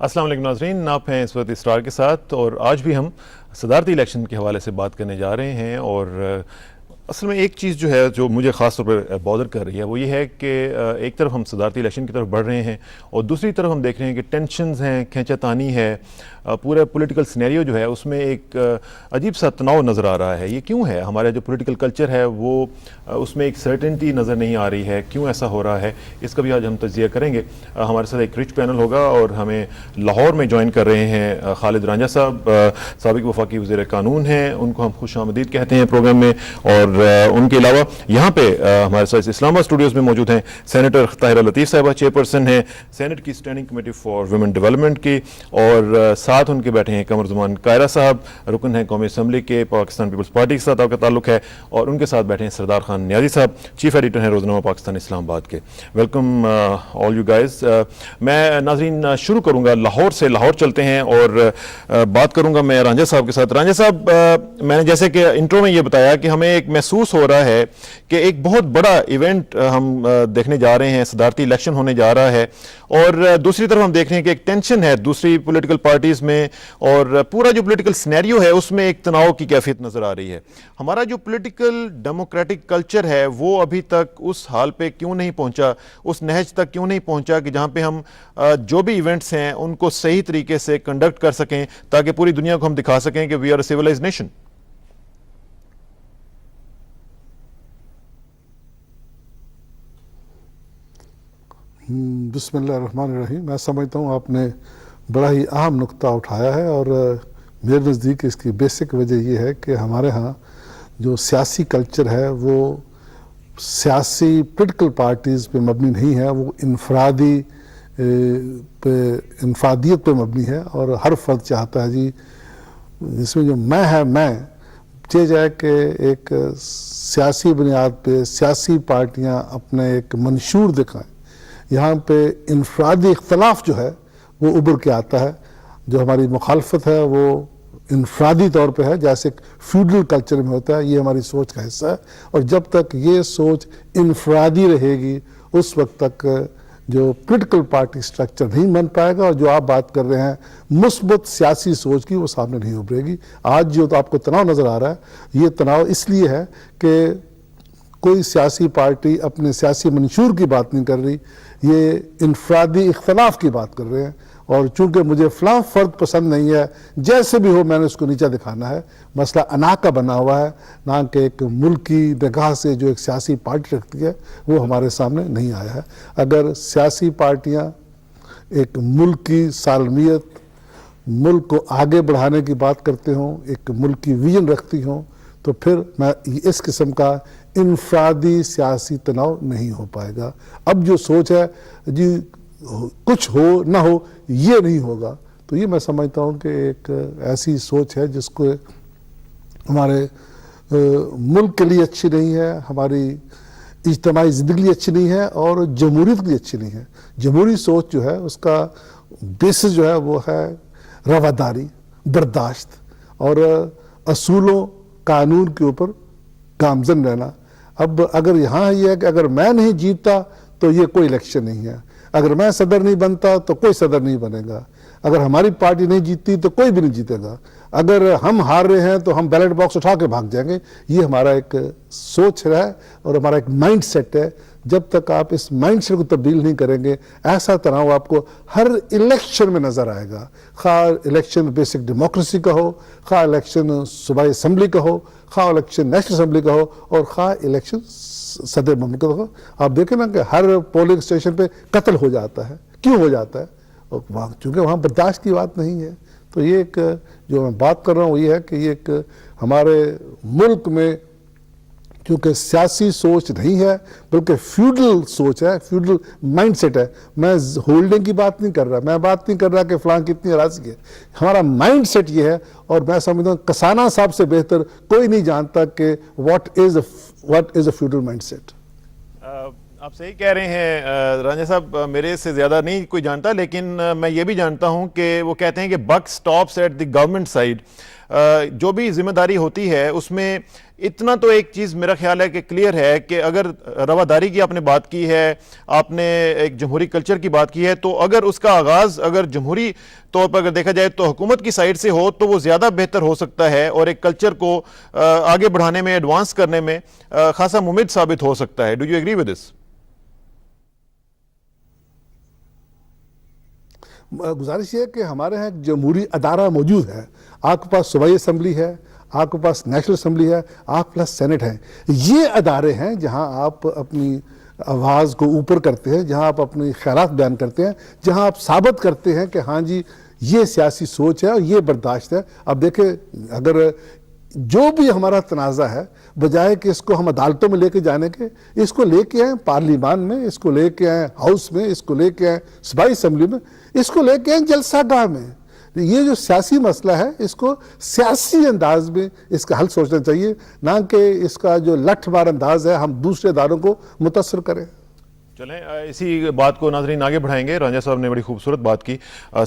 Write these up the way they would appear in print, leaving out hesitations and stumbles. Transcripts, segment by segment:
السلام علیکم ناظرین، آپ ہیں اس وقت اسٹار کے ساتھ اور آج بھی ہم صدارتی الیکشن کے حوالے سے بات کرنے جا رہے ہیں. اور اصل میں ایک چیز جو ہے جو مجھے خاص طور پر بادر کر رہی ہے وہ یہ ہے کہ ایک طرف ہم صدارتی الیکشن کی طرف بڑھ رہے ہیں اور دوسری طرف ہم دیکھ رہے ہیں کہ ٹینشنز ہیں، کھینچا تانی ہے، پورا پولیٹیکل سینیریو جو ہے اس میں ایک عجیب سا تناؤ نظر آ رہا ہے. یہ کیوں ہے؟ ہمارا جو پولیٹیکل کلچر ہے وہ اس میں ایک سرٹنٹی نظر نہیں آ رہی ہے. کیوں ایسا ہو رہا ہے اس کا بھی آج ہم تجزیہ کریں گے. ہمارے ساتھ ایک رچ پینل ہوگا اور ہمیں لاہور میں جوائن کر رہے ہیں خالد رانجھا صاحب، سابق وفاقی وزیر قانون ہیں، ان کو ہم خوش آمدید کہتے ہیں پروگرام میں. اور ان کے علاوہ یہاں پہ ہمارے ساتھ اسلام آباد اسٹوڈیوز میں موجود ہیں سینیٹر طاہرہ لطیف صاحبہ، چیئرپرسن ہیں سینٹ کی standing committee for women development کی، اور ساتھ ان کے بیٹھے ہیں قمر زمان کائرہ صاحب، رکن ہیں قومی اسمبلی کے، پاکستان پیپلز پارٹی کے ساتھ آپ کا تعلق ہے، اور ان کے ساتھ بیٹھے ہیں سردار خان نیازی صاحب، چیف ایڈیٹر ہیں روزنامہ پاکستان اسلام آباد کے. Welcome all you guys. میں ناظرین شروع کروں گا لاہور سے. لاہور چلتے ہیں اور بات کروں گا میں رانجھا صاحب کے ساتھ. رانجھا صاحب، میں نے جیسے کہ انٹرو میں یہ بتایا کہ ہمیں ایک محسوس ہو رہا ہے کہ ایک بہت بڑا ایونٹ ہم دیکھنے جا رہے ہیں، صدارتی الیکشن ہونے جا رہا ہے، اور دوسری طرف ہم دیکھ رہے ہیں کہ ایک ٹینشن ہے دوسری پولیٹیکل پارٹیز میں، اور پورا جو پولیٹیکل سینیریو ہے اس میں ایک تناؤ کی کیفیت نظر آ رہی ہے. ہمارا جو پولیٹیکل ڈیموکریٹک کلچر ہے وہ ابھی تک اس حال پہ کیوں نہیں پہنچا، اس نہج تک کیوں نہیں پہنچا کہ جہاں پہ ہم جو بھی ایونٹس ہیں ان کو صحیح طریقے سے کنڈکٹ کر سکیں تاکہ پوری دنیا کو ہم دکھا سکیں کہ we are a civilised nation. بسم اللہ الرحمن الرحیم. میں سمجھتا ہوں آپ نے بڑا ہی اہم نقطہ اٹھایا ہے، اور میرے نزدیک اس کی بیسک وجہ یہ ہے کہ ہمارے ہاں جو سیاسی کلچر ہے وہ سیاسی پولیٹیکل پارٹیز پہ مبنی نہیں ہے، وہ انفرادیت پہ مبنی ہے، اور ہر فرد چاہتا ہے جی جس میں جو میں ہے میں چاہے جائے کہ ایک سیاسی بنیاد پہ سیاسی پارٹیاں اپنے ایک منشور دکھائیں. یہاں پہ انفرادی اختلاف جو ہے وہ ابھر کے آتا ہے. جو ہماری مخالفت ہے وہ انفرادی طور پہ ہے، جیسے ایک فیوڈل کلچر میں ہوتا ہے. یہ ہماری سوچ کا حصہ ہے، اور جب تک یہ سوچ انفرادی رہے گی اس وقت تک جو پولیٹیکل پارٹی سٹرکچر نہیں بن پائے گا، اور جو آپ بات کر رہے ہیں مثبت سیاسی سوچ کی وہ سامنے نہیں ابھرے گی. آج جو تو آپ کو تناؤ نظر آ رہا ہے، یہ تناؤ اس لیے ہے کہ کوئی سیاسی پارٹی اپنے سیاسی منشور کی بات نہیں کر رہی، یہ انفرادی اختلاف کی بات کر رہے ہیں. اور چونکہ مجھے فلاں فرد پسند نہیں ہے، جیسے بھی ہو میں نے اس کو نیچا دکھانا ہے. مسئلہ انا کا بنا ہوا ہے، نہ کہ ایک ملک کی نگاہ سے جو ایک سیاسی پارٹی رکھتی ہے وہ ہمارے سامنے نہیں آیا ہے. اگر سیاسی پارٹیاں ایک ملک کی سالمیت، ملک کو آگے بڑھانے کی بات کرتے ہوں، ایک ملک کی ویژن رکھتی ہوں، تو پھر میں اس قسم کا انفرادی سیاسی تناؤ نہیں ہو پائے گا. اب جو سوچ ہے جی کچھ ہو نہ ہو یہ نہیں ہوگا، تو یہ میں سمجھتا ہوں کہ ایک ایسی سوچ ہے جس کو ہمارے ملک کے لیے اچھی نہیں ہے، ہماری اجتماعی زندگی لیے اچھی نہیں ہے، اور جمہوریت کے لیے اچھی نہیں ہے. جمہوری سوچ جو ہے اس کا بیسس جو ہے وہ ہے رواداری، برداشت، اور اصولوں قانون کے اوپر گامزن رہنا. اب اگر یہاں یہ ہے کہ اگر میں نہیں جیتتا تو یہ کوئی الیکشن نہیں ہے، اگر میں صدر نہیں بنتا تو کوئی صدر نہیں بنے گا، اگر ہماری پارٹی نہیں جیتتی تو کوئی بھی نہیں جیتے گا، اگر ہم ہار رہے ہیں تو ہم بیلٹ باکس اٹھا کے بھاگ جائیں گے. یہ ہمارا ایک سوچ ہے اور ہمارا ایک مائنڈ سیٹ ہے. جب تک آپ اس مائنڈ سیٹ کو تبدیل نہیں کریں گے ایسا تناؤ آپ کو ہر الیکشن میں نظر آئے گا. خواہ الیکشن بیسک ڈیموکریسی کا ہو، خواہ الیکشن صوبائی اسمبلی کا ہو، خواہ الیکشن نیشنل اسمبلی کا ہو، اور خواہ الیکشن صدر مملکت کا ہو. آپ دیکھیں نا کہ ہر پولنگ اسٹیشن پہ قتل ہو جاتا ہے. کیوں ہو جاتا ہے؟ چونکہ وہاں برداشت کی بات نہیں ہے. تو یہ ایک جو میں بات کر رہا ہوں وہ یہ ہے کہ یہ ایک ہمارے ملک میں کیونکہ سیاسی سوچ نہیں ہے بلکہ فیوڈل سوچ ہے، فیوڈل مائنڈ سیٹ ہے. میں ہولڈنگ کی بات نہیں کر رہا، میں بات نہیں کر رہا کہ فلاں کتنی اراضی ہے. ہمارا مائنڈ سیٹ یہ ہے، اور میں سمجھتا ہوں کسانہ صاحب سے بہتر کوئی نہیں جانتا کہ what is a feudal mindset. آپ صحیح کہہ رہے ہیں رانجھا صاحب، میرے سے زیادہ نہیں کوئی جانتا، لیکن میں یہ بھی جانتا ہوں کہ وہ کہتے ہیں کہ buck stops at the government side. جو بھی ذمہ داری ہوتی ہے اس میں اتنا تو ایک چیز میرا خیال ہے کہ کلیئر ہے کہ اگر رواداری کی آپ نے بات کی ہے, آپ نے ایک جمہوری کلچر کی بات کی ہے, تو اگر اس کا آغاز اگر جمہوری طور پر اگر دیکھا جائے تو حکومت کی سائٹ سے ہو تو وہ زیادہ بہتر ہو سکتا ہے اور ایک کلچر کو آگے بڑھانے میں, ایڈوانس کرنے میں خاصا ممید ثابت ہو سکتا ہے. Do you agree with this? گزارش یہ ہے کہ ہمارے ہاں ایک جمہوری ادارہ موجود ہے. آپ کے پاس صوبائی اسمبلی ہے, آپ کے پاس نیشنل اسمبلی ہے, آپ کے پاس سینٹ ہے. یہ ادارے ہیں جہاں آپ اپنی آواز کو اوپر کرتے ہیں, جہاں آپ اپنی خیالات بیان کرتے ہیں, جہاں آپ ثابت کرتے ہیں کہ ہاں جی یہ سیاسی سوچ ہے اور یہ برداشت ہے. اب دیکھیں, اگر جو بھی ہمارا تنازع ہے, بجائے کہ اس کو ہم عدالتوں میں لے کے جانے کے, اس کو لے کے آئیں پارلیمان میں, اس کو لے کے آئیں ہاؤس میں, اس کو لے کے آئیں صوبائی اسمبلی میں, اس کو لے کے آئیں جلسہ گاہ میں. یہ جو سیاسی مسئلہ ہے اس کو سیاسی انداز میں اس کا حل سوچنا چاہیے, نہ کہ اس کا جو لٹھ مار انداز ہے ہم دوسرے اداروں کو متاثر کریں. چلیں اسی بات کو ناظرین آگے بڑھائیں گے. رانجھا صاحب نے بڑی خوبصورت بات کی.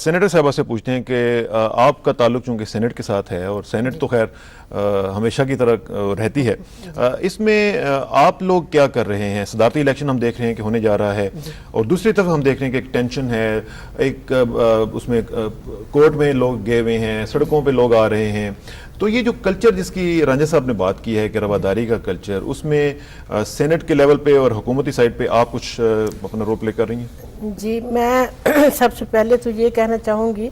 سینیٹر صاحبہ سے پوچھتے ہیں کہ آپ کا تعلق چونکہ سینٹ کے ساتھ ہے اور سینٹ تو خیر ہمیشہ کی طرح رہتی ہے, اس میں آپ لوگ کیا کر رہے ہیں؟ صدارتی الیکشن ہم دیکھ رہے ہیں کہ ہونے جا رہا ہے, اور دوسری طرف ہم دیکھ رہے ہیں کہ ایک ٹینشن ہے, ایک اس میں کورٹ میں لوگ گئے ہوئے ہیں, سڑکوں پہ لوگ آ رہے ہیں. تو یہ جو کلچر جس کی رانجھا صاحب نے بات کی ہے کہ رواداری کا کلچر, اس میں سینٹ کے لیول پہ اور حکومتی سائٹ پہ آپ کچھ اپنا رول پلے کر رہی ہیں؟ جی, میں سب سے پہلے تو یہ کہنا چاہوں گی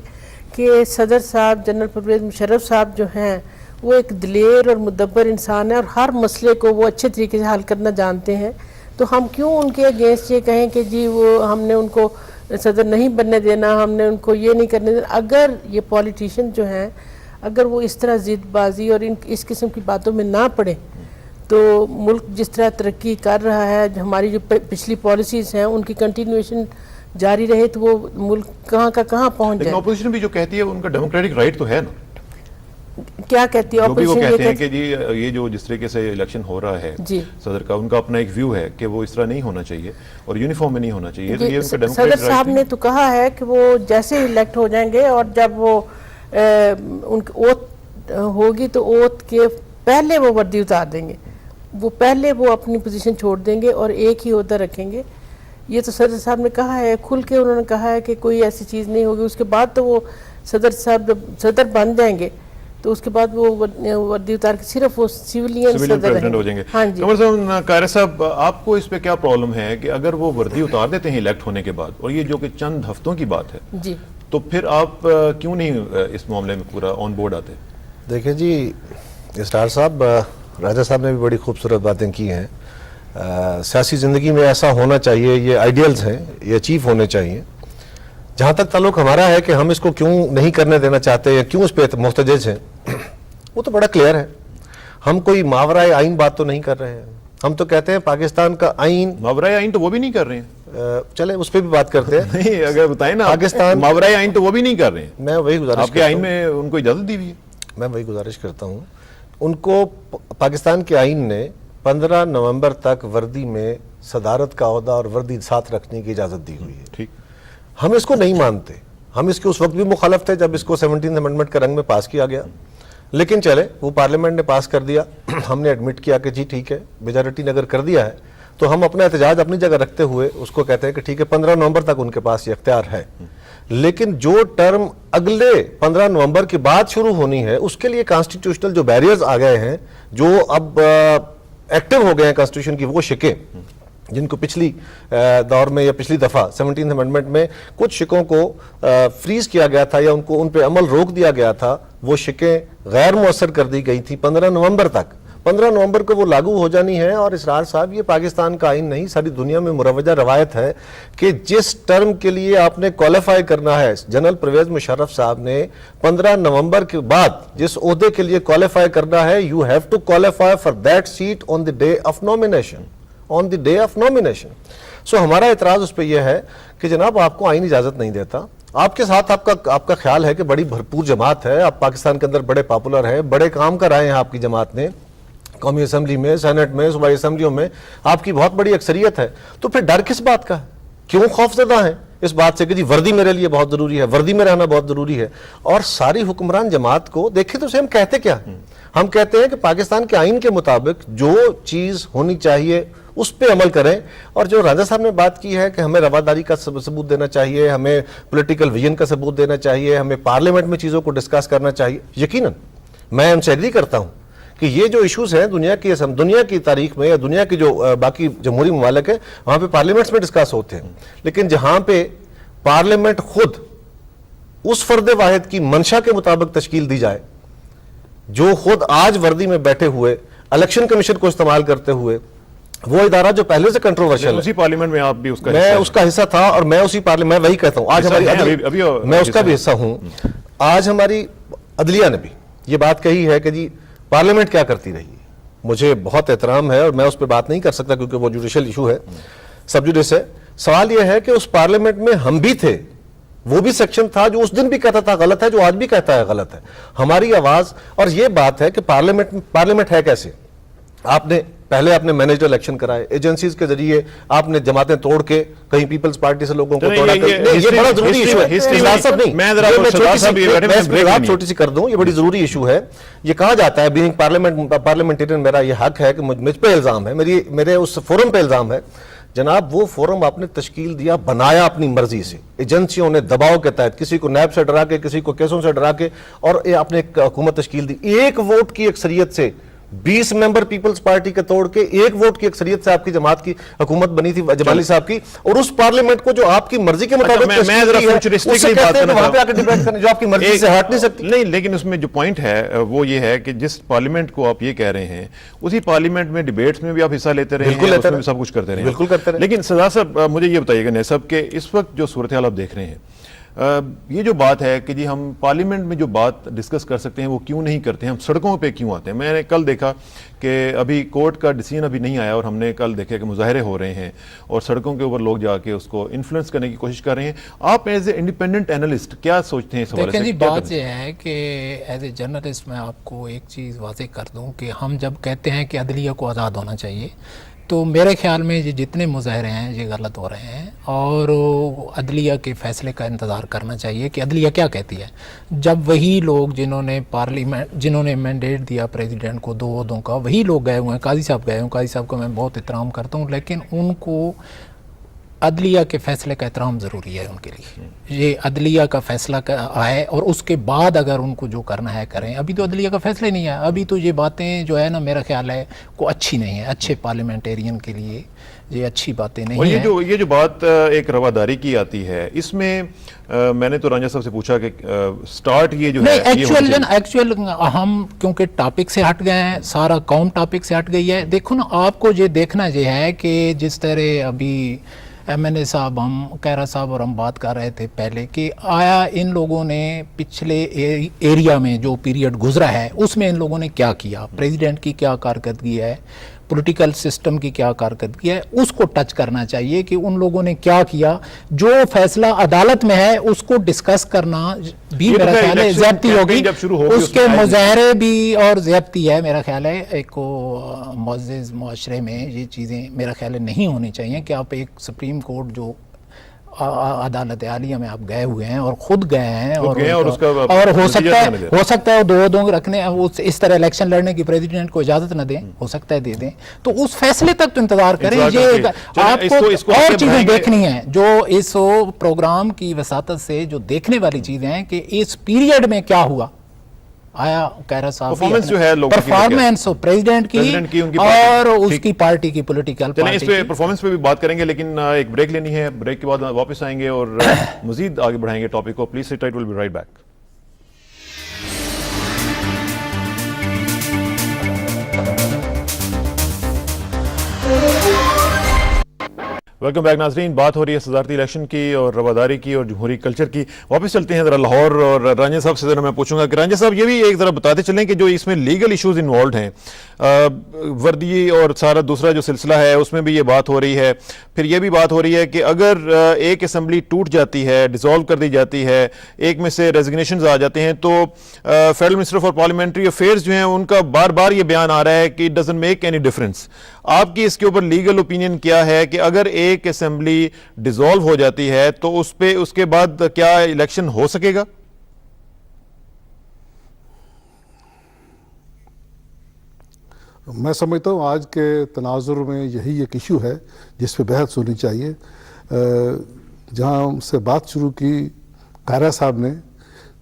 کہ صدر صاحب جنرل پرویز مشرف صاحب جو ہیں وہ ایک دلیر اور مدبر انسان ہے, اور ہر مسئلے کو وہ اچھے طریقے سے حل کرنا جانتے ہیں. تو ہم کیوں ان کے اگینسٹ یہ کہیں کہ جی وہ ہم نے ان کو صدر نہیں بننے دینا, ہم نے ان کو یہ نہیں کرنے دینا. اگر یہ پولیٹیشین جو ہیں اگر وہ اس طرح ضد بازی اور اس قسم کی باتوں میں نہ پڑیں تو ملک جس طرح ترقی کر رہا ہے, ہماری جو پچھلی پالیسیز ہیں ان کی کنٹینیویشن جاری رہے تو وہ ملک کہاں کا کہاں پہنچ جائے. لیکن اپوزیشن بھی جو کہتی ہے ان کا ڈیموکریٹک رائٹ تو ہے نا. کیا کہتی ہے جو بھی وہ اپوزیشن؟ کہتے ہیں کہ جی یہ جو جس طریقے سے الیکشن ہو رہا ہے جی صدر کا, ان کا اپنا ایک ویو ہے کہ وہ اس طرح نہیں ہونا چاہیے اور یونیفارم میں نہیں ہونا چاہیے. تو یہ ان کا صدر ڈیموکریٹک صاحب رائٹ نے تو کہا ہے کہ وہ جیسے ہی الیکٹ ہو جائیں گے اور جب وہ ان کی اوتھ ہوگی تو اوتھ کے پہلے وہ وردی اتار دیں گے, وہ پہلے وہ اپنی پوزیشن چھوڑ دیں گے اور ایک ہی عہدہ رکھیں گے. یہ تو صدر صاحب نے کہا ہے, کھل کے انہوں نے کہا ہے کہ کوئی ایسی چیز نہیں ہوگی. اس کے بعد تو وہ صدر صاحب جب صدر بن جائیں گے تو اس کے بعد وہ وردی اتار کے صرف وہ سیولین پریزیڈنٹ ہو جائیں گے. ہاں جی. عمر صاحب, قاہرہ صاحب, آپ کو اس پہ کیا پرابلم ہے کہ اگر وہ وردی اتار دیتے ہیں الیکٹ ہونے کے بعد, اور یہ جو کہ چند ہفتوں کی بات ہے, جی تو پھر آپ کیوں نہیں اس معاملے میں پورا آن بورڈ آتے؟ دیکھیں جی اسرار صاحب, راجہ صاحب نے بھی بڑی خوبصورت باتیں کی ہیں. سیاسی زندگی میں ایسا ہونا چاہیے, یہ آئیڈیلز ہیں, یہ اچیو ہونے چاہیے. جہاں تک تعلق ہمارا ہے کہ ہم اس کو کیوں نہیں کرنے دینا چاہتے یا کیوں اس پہ محتجج ہیں, وہ تو بڑا کلیئر ہے. ہم کوئی ماورائے آئین بات تو نہیں کر رہے ہیں. ہم تو کہتے ہیں پاکستان کا آئین, ماورائے آئین تو وہ بھی نہیں کر رہے ہیں. چلے اس پہ بھی بات کرتے ہیں. نہیں, اگر بتائیں نا, پاکستان ماورائے آئین تو وہ بھی نہیں کر رہے ہیں. میں وہی گزارش آپ کے آئین میں ان کو اجازت دی ہوئی ہے. میں وہی گزارش کرتا ہوں, ان کو پاکستان کے آئین نے 15 نومبر تک وردی میں صدارت کا عہدہ اور وردی ساتھ رکھنے کی اجازت دی ہوئی ہے. ٹھیک, ہم اس کو نہیں مانتے. ہم اس کے اس وقت بھی مخالف تھے جب اس کو 17 امنڈمنٹ کے رنگ میں پاس کیا گیا, لیکن چلے وہ پارلیمنٹ نے پاس کر دیا. ہم نے ایڈمٹ کیا کہ جی ٹھیک ہے, میجارٹی نے اگر کر دیا ہے تو ہم اپنا احتجاج اپنی جگہ رکھتے ہوئے اس کو کہتے ہیں کہ ٹھیک ہے 15 نومبر تک ان کے پاس یہ اختیار ہے. لیکن جو ٹرم اگلے 15 نومبر کے بعد شروع ہونی ہے اس کے لیے کانسٹیٹیوشنل جو بیریئرز آ گئے ہیں, جو اب ایکٹیو ہو گئے ہیں کانسٹیٹیوشن کی, وہ شکیں جن کو پچھلی دور میں یا پچھلی دفعہ 17 امنڈمنٹ میں کچھ شکوں کو فریز کیا گیا تھا یا ان پہ عمل روک دیا گیا تھا, وہ شکیں غیر مؤثر کر دی گئی تھی 15 نومبر تک. 15 نومبر کو وہ لاگو ہو جانی ہے. اور اسرار صاحب, یہ پاکستان کا آئین نہیں, ساری دنیا میں مروجہ روایت ہے کہ جس ٹرم کے لیے آپ نے کوالیفائی کرنا ہے, جنرل پرویز مشرف صاحب نے 15 نومبر کے بعد جس عہدے کے لیے کوالیفائی کرنا ہے, you have to qualify for that seat on the day of nomination, on the day of nomination. So ہمارا اعتراض اس پہ یہ ہے کہ جناب آپ کو آئین اجازت نہیں دیتا. آپ کے ساتھ آپ کا خیال ہے کہ بڑی بھرپور جماعت ہے, آپ پاکستان کے اندر بڑے پاپولر ہیں, بڑے کام کرائے ہیں آپ کی جماعت نے, قومی اسمبلی میں, سینٹ میں, صوبائی اسمبلیوں میں آپ کی بہت بڑی اکثریت ہے. تو پھر ڈر کس بات کا ہے؟ کیوں خوف زدہ ہیں اس بات سے کہ جی وردی میرے لیے بہت ضروری ہے, وردی میں رہنا بہت ضروری ہے. اور ساری حکمران جماعت کو دیکھیں تو اسے ہم کہتے کیا ہیں؟ ہم کہتے ہیں کہ پاکستان کے آئین کے مطابق جو چیز ہونی چاہیے اس پہ عمل کریں. اور جو رانجھا صاحب نے بات کی ہے کہ ہمیں رواداری کا ثبوت دینا چاہیے, ہمیں پولیٹیکل ویژن کا ثبوت دینا چاہیے, ہمیں پارلیمنٹ میں چیزوں کو ڈسکس کرنا چاہیے, یقیناً میں ان سے ایگری کرتا ہوں کہ یہ جو ایشوز ہیں دنیا کی تاریخ میں یا دنیا کی جو باقی جمہوری ممالک ہیں وہاں پہ پارلیمنٹس میں ڈسکس ہوتے ہیں, لیکن جہاں پہ پارلیمنٹ خود اس فرد واحد کی منشا کے مطابق تشکیل دی جائے جو خود آج وردی میں بیٹھے ہوئے الیکشن کمیشن کو استعمال کرتے ہوئے, وہ ادارہ جو پہلے سے کنٹروورشل ہے, اسی پارلیمنٹ میں آپ بھی میں اس کا حصہ تھا اور میں اسی پارلیمنٹ میں وہی کہتا ہوں آج ہماری میں اس کا بھی حصہ ہوں. آج ہماری عدلیہ نے بھی یہ بات کہی ہے کہ جی پارلیمنٹ کیا کرتی رہی. مجھے بہت احترام ہے اور میں اس پہ بات نہیں کر سکتا کیونکہ وہ جوڈیشل ایشو ہے, سب جوڈیس ہے. سوال یہ ہے کہ اس پارلیمنٹ میں ہم بھی تھے, وہ بھی سیکشن تھا جو اس دن بھی کہتا تھا غلط ہے, جو آج بھی کہتا ہے غلط ہے. ہماری آواز, اور یہ بات ہے کہ پارلیمنٹ ہے کیسے. پہلے آپ نے مینیجڈ الیکشن کرائے, ایجنسیز کے ذریعے آپ نے جماعتیں توڑ کے کہیں پیپلز پارٹی سے لوگوں کو توڑا. یہ بڑا ضروری ایشو ہے, میں چھوٹی سی کر دوں, یہ بڑی ضروری ایشو ہے. یہ کہا جاتا ہے بینگ پارلیمنٹیرین میرا یہ حق ہے کہ مجھ پہ الزام ہے, میرے اس فورم پہ الزام ہے. جناب وہ فورم آپ نے تشکیل دیا, بنایا اپنی مرضی سے, ایجنسیوں نے دباؤ کے تحت, کسی کو نیب سے ڈرا کے, کسی کو کیسوں سے ڈرا کے, اور آپ نے ایک حکومت تشکیل دی. ایک ووٹ کی اکثریت سے 20 ممبر پیپلز پارٹی کے توڑ کے ایک ووٹ کی اکثریت سے آپ کی جماعت کی حکومت بنی تھی جمالی صاحب کی, اور اس پارلیمنٹ کو جو آپ کی مرضی کے مطابق جو آپ کی مرضی سے ہٹ نہیں سکتی. نہیں, لیکن اس میں جو پوائنٹ ہے وہ یہ ہے کہ جس پارلیمنٹ کو آپ یہ کہہ رہے ہیں اسی پارلیمنٹ میں ڈیبیٹس میں بھی آپ حصہ لیتے رہے ہیں, اس میں بھی سب کچھ کرتے رہے ہیں. بالکل کرتے رہے. لیکن سردار صاحب مجھے یہ بتائیے گا نیسب کہ اس وقت جو صورتحال آپ دیکھ رہے ہیں, یہ جو بات ہے کہ جی ہم پارلیمنٹ میں جو بات ڈسکس کر سکتے ہیں وہ کیوں نہیں کرتے ہیں, ہم سڑکوں پہ کیوں آتے ہیں. میں نے کل دیکھا کہ ابھی کورٹ کا ڈیسیژن ابھی نہیں آیا اور ہم نے کل دیکھا کہ مظاہرے ہو رہے ہیں اور سڑکوں کے اوپر لوگ جا کے اس کو انفلوئنس کرنے کی کوشش کر رہے ہیں. آپ ایز اے انڈیپینڈنٹ انالسٹ کیا سوچتے ہیں اس حوالے سے؟ دیکھیں جی, بات یہ ہے کہ ایز اے جرنلسٹ میں آپ کو ایک چیز واضح کر دوں کہ ہم جب کہتے ہیں کہ عدلیہ کو آزاد ہونا چاہیے تو میرے خیال میں یہ جتنے مظاہرے ہیں یہ غلط ہو رہے ہیں, اور عدلیہ کے فیصلے کا انتظار کرنا چاہیے کہ عدلیہ کیا کہتی ہے. جب وہی لوگ جنہوں نے مینڈیٹ دیا پریزیڈنٹ کو 2 عہدوں کا, وہی لوگ گئے ہوئے ہیں, قاضی صاحب گئے ہوئے ہیں, قاضی صاحب کو میں بہت احترام کرتا ہوں, لیکن ان کو عدلیہ کے فیصلے کا احترام ضروری ہے ان کے لیے. یہ عدلیہ کا فیصلہ آئے اور اس کے بعد اگر ان کو جو کرنا ہے کریں. ابھی تو عدلیہ کا فیصلہ ہی نہیں ہے, ابھی تو یہ باتیں جو ہے نا میرا خیال ہے کو اچھی نہیں ہے, اچھے پارلیمنٹیرین کے لیے یہ اچھی باتیں نہیں ہیں. اور یہ جو بات ایک رواداری کی آتی ہے, اس میں میں نے تو رانجھا صاحب سے پوچھا کہ سٹارٹ یہ جو ہے ایکچوئل ہم کیونکہ ٹاپک سے ہٹ گئے ہیں, سارا قوم ٹاپک سے ہٹ گئی ہے. دیکھو نا, آپ کو یہ دیکھنا یہ ہے کہ جس طرح ابھی MNA صاحب, ہم کیرا صاحب اور ہم بات کر رہے تھے پہلے کہ آیا ان لوگوں نے پچھلے ایریا میں جو پیریڈ گزرا ہے اس میں ان لوگوں نے کیا کیا, پریزیڈنٹ کی کیا کارکردگی ہے, پولیٹیکل سسٹم کی کیا کارکردگی ہے, اس کو ٹچ کرنا چاہیے کہ ان لوگوں نے کیا کیا. جو فیصلہ عدالت میں ہے اس کو ڈسکس کرنا بھی میرا خیال ہے زیادتی ہوگی, اس کے مظاہرے بھی اور زیادتی ہے میرا خیال ہے. ایک معزز معاشرے میں یہ چیزیں میرا خیال ہے نہیں ہونی چاہیے کہ آپ ایک سپریم کورٹ جو عدالت عالیہ میں آپ گئے ہوئے ہیں اور خود گئے ہیں اور ہو سکتا ہے 2 عہدوں رکھنے, اس طرح الیکشن لڑنے کی پریزیڈنٹ کو اجازت نہ دیں, ہو سکتا ہے دے دیں, تو اس فیصلے تک تو انتظار کریں. یہ آپ کو اور چیزیں دیکھنی ہیں جو اس پروگرام کی وساطت سے جو دیکھنے والی چیزیں ہیں کہ اس پیریڈ میں کیا ہوا. آیا کیرا صاحب پرفارمنس پریزیڈنٹ کی اور اس کی پارٹی کی پولیٹیکل پارٹی, اس پہ پرفارمنس پہ بھی بات کریں گے, لیکن ایک بریک لینی ہے. بریک کے بعد واپس آئیں گے اور مزید آگے بڑھائیں گے ٹاپک کو. Please sit tight, will be right back. Welcome back ناظرین. بات ہو رہی ہے صدارتی الیکشن کی اور رواداری کی اور جمہوری کلچر کی. واپس چلتے ہیں ذرا لاہور, اور رانجھا صاحب سے ذرا میں پوچھوں گا کہ رانجھا صاحب یہ بھی ایک ذرا بتاتے چلیں کہ جو اس میں لیگل ایشوز انوالوڈ ہیں, وردی اور سارا دوسرا جو سلسلہ ہے اس میں بھی یہ بات ہو رہی ہے. پھر یہ بھی بات ہو رہی ہے کہ اگر ایک اسمبلی ٹوٹ جاتی ہے, ڈیزالو کر دی جاتی ہے, ایک میں سے ریزگنیشنز آ جاتے ہیں, تو federal minister for parliamentary affairs جو ہیں ان کا بار بار یہ بیان آ رہا ہے کہ it doesn't make any difference. آپ کی اس کے اوپر لیگل اوپینین کیا ہے کہ اگر ایک اسمبلی ڈیزالو ہو جاتی ہے تو اس کے بعد کیا الیکشن ہو سکے گا؟ میں سمجھتا ہوں آج کے تناظر میں یہی ایک ایشو ہے جس پہ بحث ہونی چاہیے. جہاں سے بات شروع کی قاہرہ صاحب نے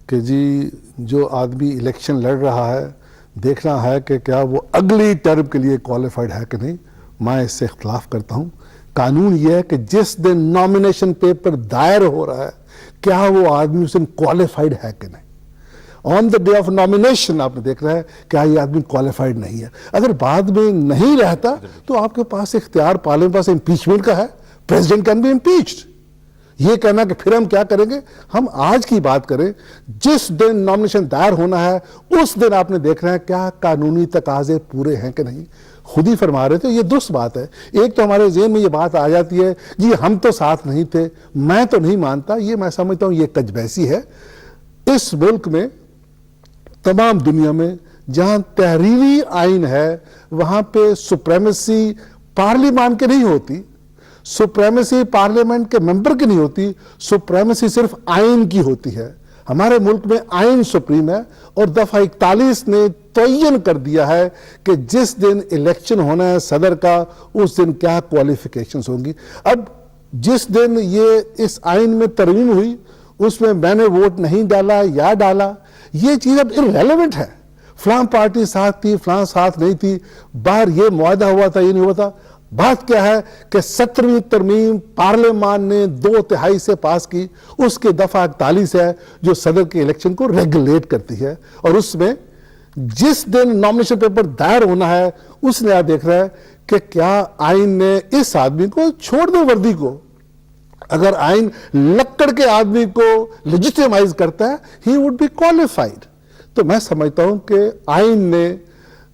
کہ جی جو آدمی الیکشن لڑ رہا ہے دیکھنا ہے کہ کیا وہ اگلی ٹرم کے لیے کوالیفائڈ ہے کہ نہیں. میں اس سے اختلاف کرتا ہوں. قانون یہ ہے کہ جس دن نامینیشن پیپر دائر ہو رہا ہے کیا وہ آدمی اس دن کوالیفائڈ ہے کہ نہیں. آن دا ڈے آف نامینیشن آپ نے دیکھ رہا ہے کیا یہ آدمی کوالیفائڈ نہیں ہے. اگر بعد میں نہیں رہتا تو آپ کے پاس اختیار پارلیمنٹ پاس امپیچمنٹ کا ہے. President can be impeached. یہ کہنا کہ پھر ہم کیا کریں گے. ہم آج کی بات کریں. جس دن نامینیشن دائر ہونا ہے اس دن آپ نے دیکھنا ہے کیا قانونی تقاضے پورے ہیں کہ نہیں. خود ہی فرما رہے تھے یہ درست بات ہے. ایک تو ہمارے ذہن میں یہ بات آ جاتی ہے جی ہم تو ساتھ نہیں تھے, میں تو نہیں مانتا. یہ میں سمجھتا ہوں یہ کج بیسی ہے. اس ملک میں تمام دنیا میں جہاں تحریری آئین ہے وہاں پہ سپریمیسی پارلیمان کے نہیں ہوتی, سپریمیسی پارلیمنٹ کے ممبر کی نہیں ہوتی, سپریمیسی صرف آئین کی ہوتی ہے. ہمارے ملک میں آئین سپریم ہے اور دفعہ 41 نے تعین کر دیا ہے کہ جس دن الیکشن ہونا ہے صدر کا اس دن کیا کوالیفیکیشنز ہوں گی. اب جس دن یہ اس آئین میں ترمیم ہوئی اس میں نے ووٹ نہیں ڈالا یا ڈالا, یہ چیز اب irrelevant ہے. فلاں پارٹی ساتھ تھی فلاں ساتھ نہیں تھی, باہر یہ معاہدہ ہوا تھا یہ نہیں ہوا تھا. بات کیا ہے کہ 17ویں ترمیم پارلیمان نے 2/3 سے پاس کی. اس کے دفعہ 41 ہے جو صدر کے الیکشن کو ریگولیٹ کرتی ہے. اور اس میں جس دن نامینیشن پیپر دائر ہونا ہے اس نے آپ دیکھ رہا ہے کہ کیا آئین نے اس آدمی کو چھوڑ دو وردی کو. اگر آئین لکڑ کے آدمی کو لیجیٹیمائز کرتا ہے ہی وڈ بی کوالیفائڈ. تو میں سمجھتا ہوں کہ آئین نے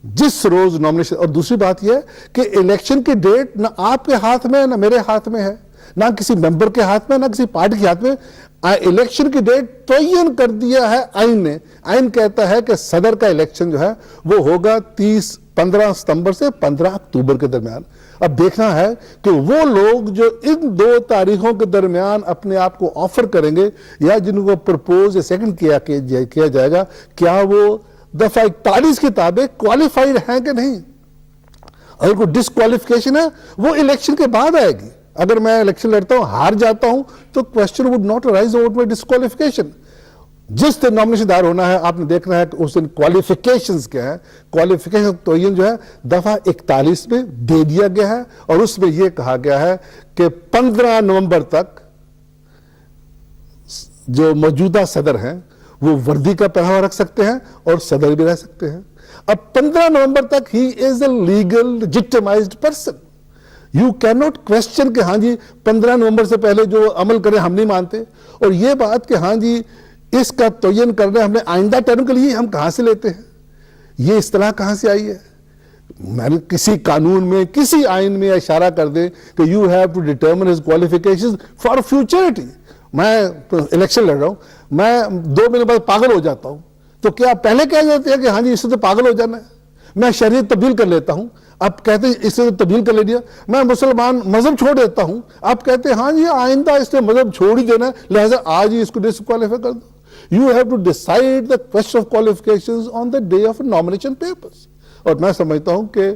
جس روز نامینیشن, اور دوسری بات یہ ہے کہ الیکشن کی ڈیٹ نہ آپ کے ہاتھ میں نہ میرے ہاتھ میں ہے, نہ کسی ممبر کے ہاتھ میں نہ کسی پارٹی کے ہاتھ میں. الیکشن کی ڈیٹ تعین کر دیا ہے آئین نے. آئین کہتا ہے کہ صدر کا الیکشن جو ہے وہ ہوگا 15 ستمبر سے 15 اکتوبر کے درمیان. اب دیکھنا ہے کہ وہ لوگ جو ان 2 تاریخوں کے درمیان اپنے آپ کو آفر کریں گے یا جن کو پرپوز یا سیکنڈ کیا جائے گا کیا وہ دفعہ 41 کے تابع کوالیفائڈ ہیں کہ نہیں. اگر کوئی ڈسکوالیفیکیشن ہے وہ الیکشن کے بعد آئے گی. اگر میں الیکشن لڑتا ہوں ہار جاتا ہوں تو question would not rise about my disqualification. جس دن نامینیشن دائر ہونا ہے آپ نے دیکھنا ہے کہ اس دن کوالیفیکیشنز کیا ہیں. کوالیفیکیشن تو یہ جو ہے دفعہ 41 میں دے دیا گیا ہے اور اس میں یہ کہا گیا ہے کہ 15 نومبر تک جو موجودہ صدر ہیں وہ وردی کا پہناوا رکھ سکتے ہیں اور صدر بھی رہ سکتے ہیں. اب 15 نومبر تک he is a legal legitimized person. You can not question کہ ہاں جی 15 نومبر سے پہلے جو عمل کریں ہم نہیں مانتے. اور یہ بات کہ ہاں جی اس کا تعین کرنا ہم نے آئندہ ٹرم کے لیے ہم کہاں سے لیتے ہیں, یہ اصطلاح کہاں سے آئی ہے. میں نے کسی قانون میں کسی آئین میں اشارہ کر دیں کہ you have to determine his qualifications for futurity. میں الیکشن لڑ رہا ہوں, میں 2 مہینے بعد پاگل ہو جاتا ہوں تو کیا پہلے کہہ جاتے ہیں کہ ہاں جی اس سے تو پاگل ہو جانا ہے. میں شریعت تبدیل کر لیتا ہوں, اب کہتے ہیں اس سے تبدیل کر لے دیا. میں مسلمان مذہب چھوڑ دیتا ہوں, اب کہتے ہیں ہاں جی آئندہ اس نے مذہب چھوڑ ہی دینا ہے لہذا آج ہی اس کو ڈسکوالیفائی کر دو. You have to decide the question of qualifications on the day of nomination papers. اور میں سمجھتا ہوں کہ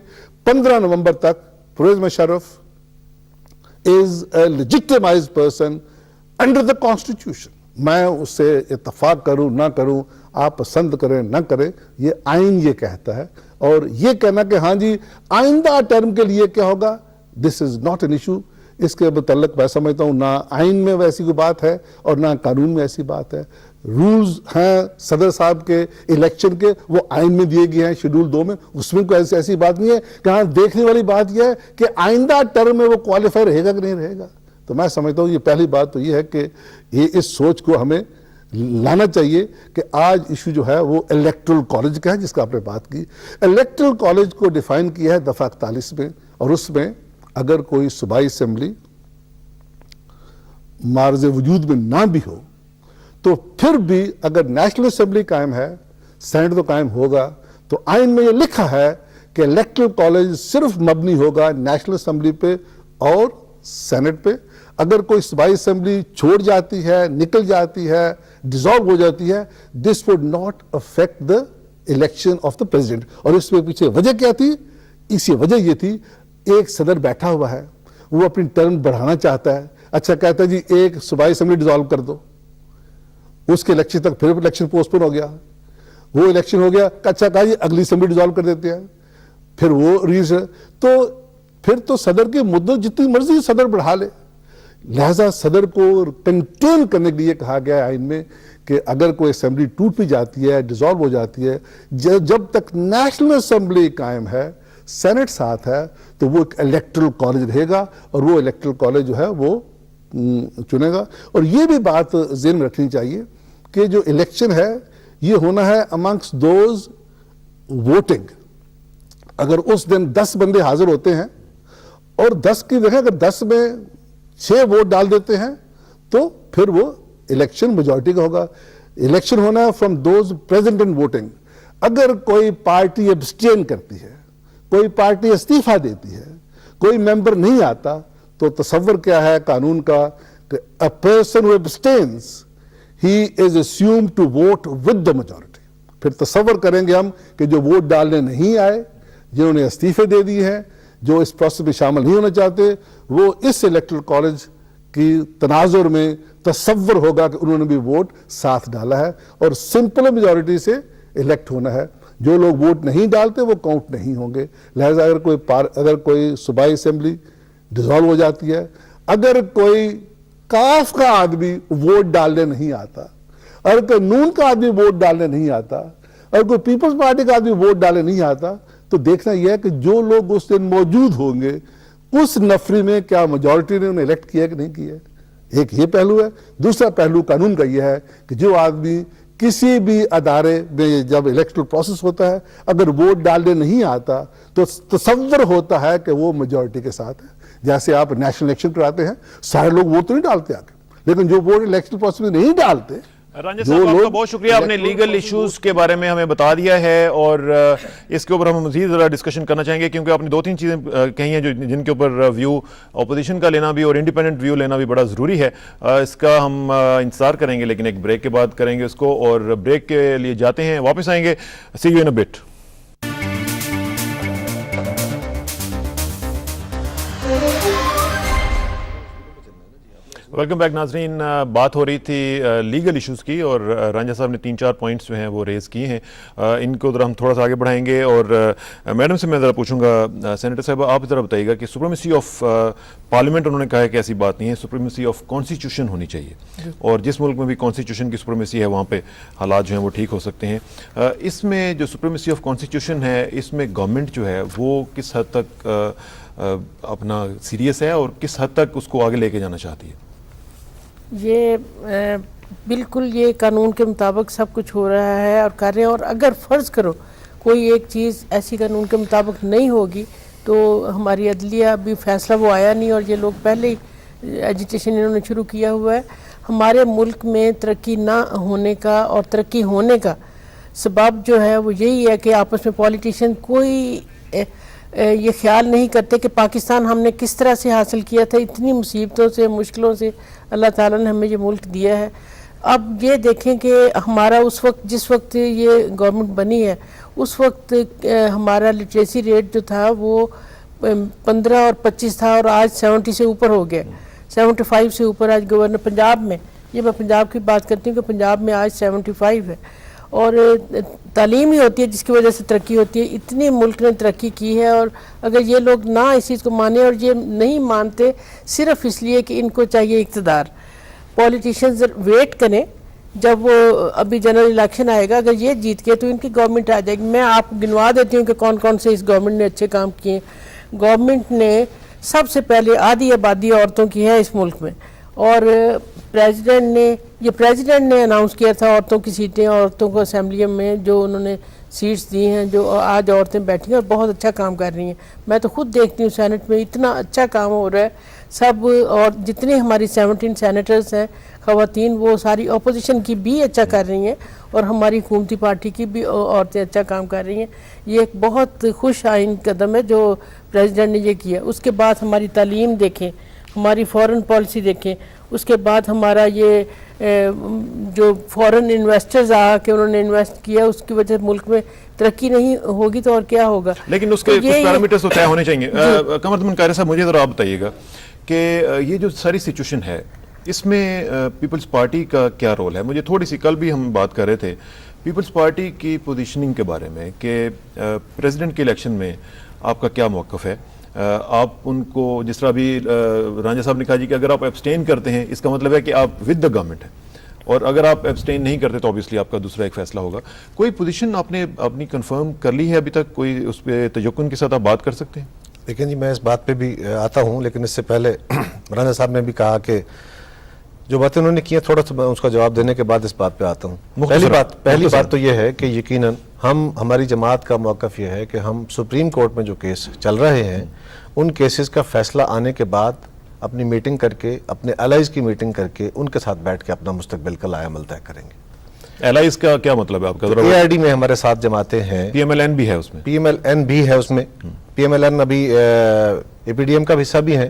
15 نومبر تک Pervez Musharraf is a legitimized person under the constitution. میں اس سے اتفاق کروں نہ کروں, آپ پسند کریں نہ کریں, یہ آئین یہ کہتا ہے. اور یہ کہنا کہ ہاں جی آئندہ ٹرم کے لیے کیا ہوگا, this is not an issue. اس کے متعلق میں سمجھتا ہوں نہ آئین میں ویسی کوئی بات ہے اور نہ قانون میں ایسی بات ہے. رولز ہیں صدر صاحب کے الیکشن کے, وہ آئین میں دیے گئے ہیں شیڈول 2 میں, اس میں کوئی ایسی بات نہیں ہے. کہ ہاں دیکھنے والی بات یہ ہے کہ آئندہ ٹرم میں وہ کوالیفائی رہے گا کہ نہیں رہے گا. تو میں سمجھتا ہوں یہ پہلی بات تو یہ ہے کہ یہ اس سوچ کو ہمیں لانا چاہیے کہ آج ایشو جو ہے وہ الیکٹرل کالج کا ہے جس کا آپ نے بات کی. الیکٹرل کالج کو ڈیفائن کیا ہے دفعہ 41 میں, اور اس میں اگر کوئی صوبائی اسمبلی معرض وجود میں نہ بھی ہو تو پھر بھی اگر نیشنل اسمبلی قائم ہے, سینٹ تو قائم ہوگا, تو آئین میں یہ لکھا ہے کہ الیکٹرل کالج صرف مبنی ہوگا نیشنل اسمبلی پہ اور سینٹ پہ. اگر کوئی صوبائی اسمبلی چھوڑ جاتی ہے, نکل جاتی ہے, ڈیزالو ہو جاتی ہے, this would not affect the election of the president. اور اس میں پیچھے وجہ کیا تھی؟ اسی وجہ یہ تھی, ایک صدر بیٹھا ہوا ہے, وہ اپنی ٹرم بڑھانا چاہتا ہے. اچھا کہتا ہے جی ایک صوبائی اسمبلی ڈیزالو کر دو, اس کے الیکشن تک پھر الیکشن پوسٹ پون ہو گیا, وہ الیکشن ہو گیا, اچھا کہا جی اگلی اسمبلی ڈیزالو کر دیتے ہیں, پھر وہ تو پھر تو صدر کی مدت جتنی مرضی صدر بڑھا لے. لہذا صدر کو کنٹرول کرنے کے لیے کہا گیا ہے آئین میں کہ اگر کوئی اسمبلی ٹوٹ بھی جاتی ہے, ڈیزالو ہو جاتی ہے, جب تک نیشنل اسمبلی قائم ہے, سینٹ ساتھ ہے, تو وہ ایک الیکٹرل کالج رہے گا, اور وہ الیکٹرل کالج جو ہے وہ چنے گا. اور یہ بھی بات ذہن میں رکھنی چاہیے کہ جو الیکشن ہے یہ ہونا ہے امنگس دوز ووٹنگ. اگر اس دن 10 بندے حاضر ہوتے ہیں اور 10 کی جگہ اگر 10 میں 6 ووٹ ڈال دیتے ہیں تو پھر وہ الیکشن میجورٹی کا ہوگا. الیکشن ہونا ہے from those present in voting. اگر کوئی پارٹی ابسٹین کرتی ہے, کوئی پارٹی استعفیٰ دیتی ہے, کوئی ممبر نہیں آتا, تو تصور کیا ہے قانون کا کہ a person who abstains he is assumed to vote with the majority. پھر تصور کریں گے ہم کہ جو ووٹ ڈالنے نہیں آئے, جنہوں نے استعفے دے دی ہیں, جو اس پروسیس میں شامل نہیں ہونا چاہتے, وہ اس الیکٹرل کالج کی تناظر میں تصور ہوگا کہ انہوں نے بھی ووٹ ساتھ ڈالا ہے اور سمپل میجورٹی سے الیکٹ ہونا ہے. جو لوگ ووٹ نہیں ڈالتے وہ کاؤنٹ نہیں ہوں گے. لہذا اگر کوئی صوبائی اسمبلی ڈیزالو ہو جاتی ہے, اگر کوئی کاف کا آدمی ووٹ ڈالنے نہیں آتا, اگر کوئی نون کا آدمی ووٹ ڈالنے نہیں آتا, اگر کوئی پیپلز پارٹی کا آدمی ووٹ ڈالنے نہیں آتا, تو دیکھنا یہ ہے کہ جو لوگ اس دن موجود ہوں گے اس نفری میں کیا میجورٹی نے انہیں الیکٹ کیا کہ نہیں کیا. ایک یہ پہلو ہے. دوسرا پہلو قانون کا یہ ہے کہ جو آدمی کسی بھی ادارے میں جب الیکٹرل پروسیس ہوتا ہے اگر ووٹ ڈالنے نہیں آتا تو تصور ہوتا ہے کہ وہ میجورٹی کے ساتھ ہے. جیسے آپ نیشنل الیکشن کراتے ہیں, سارے لوگ ووٹ تو نہیں ڈالتے آگے, لیکن جو ووٹ الیکشن پروسیس میں نہیں ڈالتے. رانجھا صاحب آپ کا بہت شکریہ, آپ نے لیگل ایشوز کے بارے میں ہمیں بتا دیا ہے, اور اس کے اوپر ہم مزید ذرا ڈسکشن کرنا چاہیں گے, کیونکہ آپ نے 2-3 چیزیں کہی ہیں جن کے اوپر ویو اپوزیشن کا لینا بھی اور انڈیپینڈنٹ ویو لینا بھی بڑا ضروری ہے. اس کا ہم انتظار کریں گے, لیکن ایک بریک کے بعد کریں گے اس کو, اور بریک کے لیے جاتے ہیں, واپس آئیں گے. See you in a bit. Welcome back ناظرین. بات ہو رہی تھی لیگل ایشوز کی, اور رانجھا صاحب نے 3-4 پوائنٹس جو ہیں وہ ریز کیے ہیں. ان کو ذرا ہم تھوڑا سا آگے بڑھائیں گے, اور میڈم سے میں ذرا پوچھوں گا, سینیٹر صاحب آپ ذرا بتائیے گا کہ سپریمیسی آف پارلیمنٹ انہوں نے کہا ہے کہ ایسی بات نہیں ہے, سپریمیسی آف کانسٹیٹیوشن ہونی چاہیے, اور جس ملک میں بھی کانسٹیٹیوشن کی سپریمیسی ہے وہاں پہ حالات جو ہیں وہ ٹھیک ہو سکتے ہیں. اس میں جو سپریمیسی آف کانسٹیٹیوشن ہے, اس میں گورنمنٹ جو ہے وہ کس حد تک اپنا سیریس ہے اور کس حد تک اس کو آگے لے کے جانا چاہتی ہے؟ یہ بالکل یہ قانون کے مطابق سب کچھ ہو رہا ہے اور کر رہے ہیں, اور اگر فرض کرو کوئی ایک چیز ایسی قانون کے مطابق نہیں ہوگی تو ہماری عدلیہ بھی فیصلہ وہ آیا نہیں, اور یہ لوگ پہلے ہی ایجیٹیشن انہوں نے شروع کیا ہوا ہے. ہمارے ملک میں ترقی نہ ہونے کا اور ترقی ہونے کا سبب جو ہے وہ یہی ہے کہ آپس میں پولیٹیشین کوئی یہ خیال نہیں کرتے کہ پاکستان ہم نے کس طرح سے حاصل کیا تھا, اتنی مصیبتوں سے مشکلوں سے اللہ تعالیٰ نے ہمیں یہ ملک دیا ہے. اب یہ دیکھیں کہ ہمارا اس وقت جس وقت یہ گورنمنٹ بنی ہے اس وقت ہمارا لٹریسی ریٹ جو تھا وہ 15 اور 25 تھا, اور آج 70 سے اوپر ہو گیا, 75 سے اوپر آج گورنر پنجاب میں, یہ میں پنجاب کی بات کرتی ہوں کہ پنجاب میں آج 75 ہے. اور تعلیم ہی ہوتی ہے جس کی وجہ سے ترقی ہوتی ہے. اتنی ملک نے ترقی کی ہے, اور اگر یہ لوگ نہ اس چیز کو مانیں, اور یہ نہیں مانتے صرف اس لیے کہ ان کو چاہیے اقتدار, پولیٹیشینز ویٹ کریں جب وہ ابھی جنرل الیکشن آئے گا, اگر یہ جیت کے تو ان کی گورنمنٹ آ جائے گی. میں آپ کو گنوا دیتی ہوں کہ کون کون سے اس گورنمنٹ نے اچھے کام کیے. گورنمنٹ نے سب سے پہلے آدھی آبادی عورتوں کی ہے اس ملک میں, اور پریزیڈنٹ نے اناؤنس کیا تھا عورتوں کی سیٹیں, عورتوں کو اسمبلی میں جو انہوں نے سیٹس دی ہیں, جو آج عورتیں بیٹھی ہیں اور بہت اچھا کام کر رہی ہیں. میں تو خود دیکھتی ہوں سینٹ میں اتنا اچھا کام ہو رہا ہے سب, اور جتنی ہماری 17 سینیٹرز ہیں خواتین وہ ساری اپوزیشن کی بھی اچھا کر رہی ہیں, اور ہماری حکومتی پارٹی کی بھی عورتیں اچھا کام کر رہی ہیں. یہ ایک بہت خوش آئین قدم ہے جو پریزیڈنٹ نے یہ کیا. اس کے بعد ہماری تعلیم دیکھیں, ہماری فورن پالیسی دیکھیں، اس کے بعد ہمارا یہ جو فورن انویسٹرز آ کے انہوں نے انویسٹ کیا، اس کی وجہ سے ملک میں ترقی نہیں ہوگی تو اور کیا ہوگا؟ لیکن اس کے کچھ پیرامیٹرز تو طے ہونے چاہیے. قمر قاری صاحب، مجھے ذرا آپ بتائیے گا کہ یہ جو ساری سچویشن ہے اس میں پیپلز پارٹی کا کیا رول ہے؟ مجھے تھوڑی سی، کل بھی ہم بات کر رہے تھے پیپلز پارٹی کی پوزیشننگ کے بارے میں کہ پریزیڈنٹ کے الیکشن میں آپ کا کیا موقف ہے. آپ ان کو جس طرح بھی رانجھا صاحب نے کہا جی کہ اگر آپ ایبسٹین کرتے ہیں اس کا مطلب ہے کہ آپ ود دا گورنمنٹ ہیں، اور اگر آپ ایبسٹین نہیں کرتے تو obviously آپ کا دوسرا ایک فیصلہ ہوگا. کوئی پوزیشن آپ نے اپنی کنفرم کر لی ہے ابھی تک؟ کوئی اس پہ تجکن کے ساتھ آپ بات کر سکتے ہیں؟ لیکن جی میں اس بات پہ بھی آتا ہوں، لیکن اس سے پہلے رانجھا صاحب نے بھی کہا کہ جو باتیں انہوں نے کی ہیں، تھوڑا سا اس کا جواب دینے کے بعد اس بات پہ آتا ہوں. پہلی بات تو یہ ہے کہ یقیناً ہماری جماعت کا موقف یہ ہے کہ ہم سپریم کورٹ میں جو کیس چل رہے ہیں ان کیسز کا فیصلہ آنے کے بعد اپنی میٹنگ کر کے، اپنے الائز کی میٹنگ کر کے ان کے ساتھ بیٹھ کے اپنا مستقبل کا لائحہ عمل طے کریں گے. الائز کا کیا مطلب ہے آپ کا؟ اے آئی ڈی میں ہمارے 7 جماعتیں ہیں، پی ایم ایل این بھی ہے اس میں، پی ایم ایل این بھی ہے اس میں، پی ایم ایل این ابھی اے پی ڈی ایم کا بھی حصہ بھی ہیں.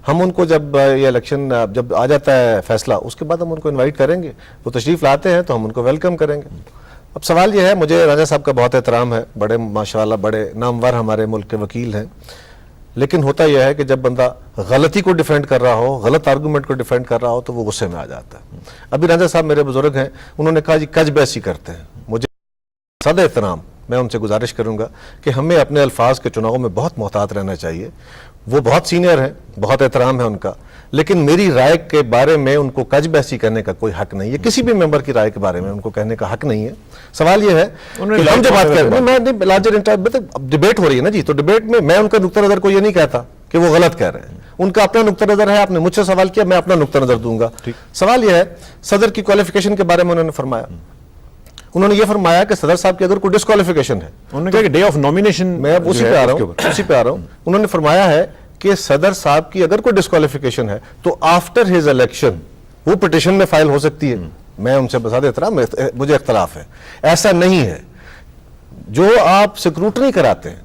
ہم ان کو جب یہ الیکشن جب آ جاتا ہے فیصلہ، اس کے بعد ہم ان کو انوائٹ کریں گے. وہ تشریف لاتے ہیں تو ہم ان کو ویلکم کریں گے. اب سوال یہ ہے، مجھے رانجھا صاحب کا بہت احترام ہے، بڑے ماشاءاللہ بڑے نامور ہمارے ملک کے وکیل ہیں، لیکن ہوتا یہ ہے کہ جب بندہ غلطی کو ڈیفینڈ کر رہا ہو، غلط آرگومنٹ کو ڈیفینڈ کر رہا ہو تو وہ غصے میں آ جاتا ہے. ابھی رانجھا صاحب میرے بزرگ ہیں، انہوں نے کہا جی کج بیسی کرتے ہیں. مجھے سادہ احترام، میں ان سے گزارش کروں گا کہ ہمیں اپنے الفاظ کے چناؤ میں بہت محتاط رہنا چاہیے. وہ بہت سینئر ہیں، بہت احترام ہے ان کا، لیکن میری رائے کے بارے میں ان کو کج بحثی کرنے کا کوئی حق نہیں ہے. کسی بھی ممبر کی رائے کے بارے میں ان کو کہنے کا حق نہیں ہے. سوال یہ ہے کہ ہم جو بات کر رہے ہیں، میں لارجر ڈبیٹ ہو رہی ہے نا جی، تو ڈبیٹ میں ان کا نقطہ نظر کو یہ نہیں کہتا کہ وہ غلط کہہ رہے ہیں. ان کا اپنا نقطہ نظر ہے. آپ نے مجھ سے سوال کیا، میں اپنا نقطہ نظر دوں گا. سوال یہ ہے صدر کی کوالیفیکیشن کے بارے میں انہوں نے فرمایا. انہوں نے یہ فرمایا کہ صدر صاحب کی اگر کوئی ڈسکوالیفیکیشن ہے، انہوں نے کہا کہ ڈے آف نومینیشن، میں اب اسی پہ آ رہا ہوں. انہوں نے فرمایا ہے کہ صدر صاحب کی اگر کوئی ڈسکوالیفیکیشن ہے تو آفٹر ہز الیکشن وہ پٹیشن میں فائل ہو سکتی ہے. میں ان سے بتا دیتا ہوں، مجھے اختلاف ہے. ایسا نہیں ہے. جو آپ سکروٹنی کراتے ہیں